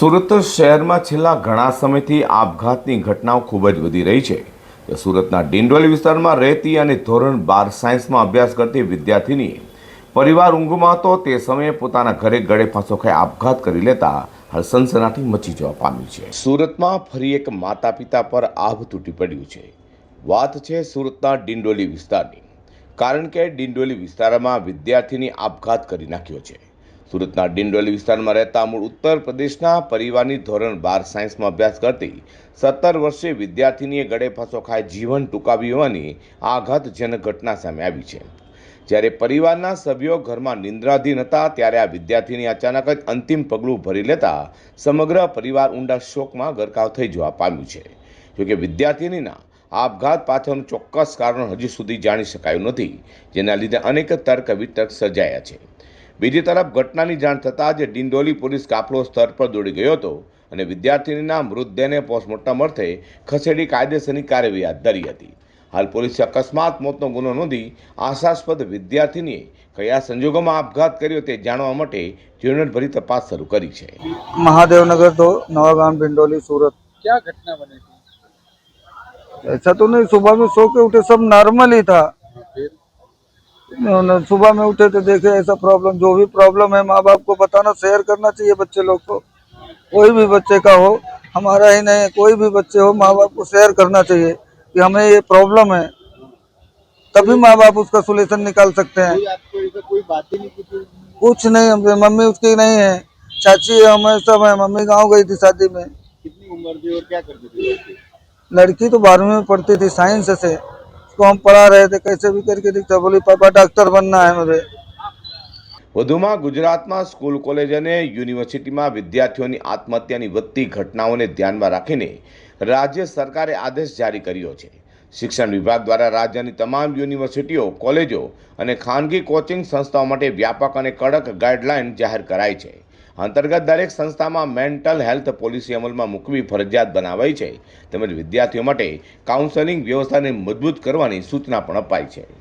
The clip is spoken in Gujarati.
સુરત શહેરમાં છેલ્લા ઘણા સમયથી આપઘાતની ઘટનાઓ ખૂબ જ વધી રહી છે. તો સુરતના ડિંડોલી વિસ્તારમાં રહેતી અને ધોરણ 12 સાયન્સમાં અભ્યાસ કરતી વિદ્યાર્થીનીએ પરિવાર ઊંઘમાં હતો તે સમયે પોતાના ઘરે ગળે ફાંસો ખાઈ આપઘાત કરી લેતા હાલ સનસનાટી મચી જવા પામી છે. સુરતમાં ફરી એક માતા પિતા પર આભ તૂટી પડ્યું છે. વાત છે સુરતના ડિંડોલી વિસ્તારની, કારણ કે ડિંડોલી વિસ્તારમાં વિદ્યાર્થીની આપઘાત કરી નાખ્યો છે. સુરતના ડિંડોલી વિસ્તારમાં રહેતા મૂળ ઉત્તર પ્રદેશના પરિવારની ધોરણ 12 સાયન્સમાં અભ્યાસ કરતી 17 વર્ષીય વિદ્યાર્થીનીએ ગળે ફાંસો ખાઈ જીવન ટૂંકાવ્યું હોવાની આઘાતજનક ઘટના સામે આવી છે. જ્યારે પરિવારના સભ્યો ઘરમાં નિંદ્રાધીન હતા ત્યારે આ વિદ્યાર્થીની અચાનક જ અંતિમ પગલું ભરી લેતા સમગ્ર પરિવાર ઊંડા શોકમાં ગરકાવ થઈ જવા પામ્યું છે. જોકે વિદ્યાર્થીનીના આપઘાત પાછળનું ચોક્કસ કારણ હજી સુધી જાણી શકાયું નથી, જેના લીધે અનેક તર્ક વિતર્ક સર્જાયા છે. બીજી તરફ ઘટનાની જાણ થતાં જ ડિંડોલી પોલીસ કાફલો સ્થળ પર દોડી ગયો હતો અને વિદ્યાર્થીનીના મૃતદેહને પોસ્ટમોર્ટમ અર્થે ખસેડી કાયદેસરની કાર્યવાહી હાથ ધરી હતી. હાલ પોલીસે અકસ્માત મોતનો ગુનો નોંધી આશાસ્પદ વિદ્યાર્થીનીએ કયા સંજોગોમાં આપઘાત કર્યો તે જાણવા માટે ઝીણવટભરી તપાસ શરૂ કરી છે. महादेव नगर 2 नवागांव भिंडोली सूरत। क्या घटना बनी थी? ऐसा तो नहीं, सुबह में सो के उठे सब नॉर्मल ही था। फिर सुबह में उठे तो देखे ऐसा प्रॉब्लम, जो भी प्रॉब्लम है माँ बाप को बताना, शेयर करना चाहिए बच्चे लोग को। कोई भी बच्चे का हो, हमारा ही नहीं, कोई भी बच्चे हो, माँ बाप को शेयर करना चाहिए कि हमें ये प्रॉब्लम है, तभी माँ बाप उसका सोल्यूशन निकाल सकते हैं। कोई आपको ऐसा कोई बात ही नहीं की थी? कुछ नहीं, मम्मी उसकी नहीं है, चाची है, हमें सब है। मम्मी गाँव गई थी शादी में। कितनी उम्र थी और क्या करती थी लड़की? लड़की तो 12वीं में पढ़ती थी साइंस से। उसको हम पढ़ा रहे थे, कैसे भी करके दिखता, बोली पापा डॉक्टर बनना है मुझे। વધુમાં ગુજરાતમાં સ્કૂલ કોલેજ અને યુનિવર્સિટીમાં વિદ્યાર્થીઓની આત્મહત્યાની વધતી ઘટનાઓને ધ્યાનમાં રાખીને રાજ્ય સરકારે આદેશ જારી કર્યો છે. શિક્ષણ વિભાગ દ્વારા રાજ્યની તમામ યુનિવર્સિટીઓ, કોલેજો અને ખાનગી કોચિંગ સંસ્થાઓ માટે વ્યાપક અને કડક ગાઈડલાઈન જાહેર કરાઈ છે. અંતર્ગત દરેક સંસ્થામાં મેન્ટલ હેલ્થ પોલિસી અમલમાં મૂકવી ફરજિયાત બનાવાઈ છે, તેમજ વિદ્યાર્થીઓ માટે કાઉન્સેલિંગ વ્યવસ્થાને મજબૂત કરવાની સૂચના પણ અપાઈ છે.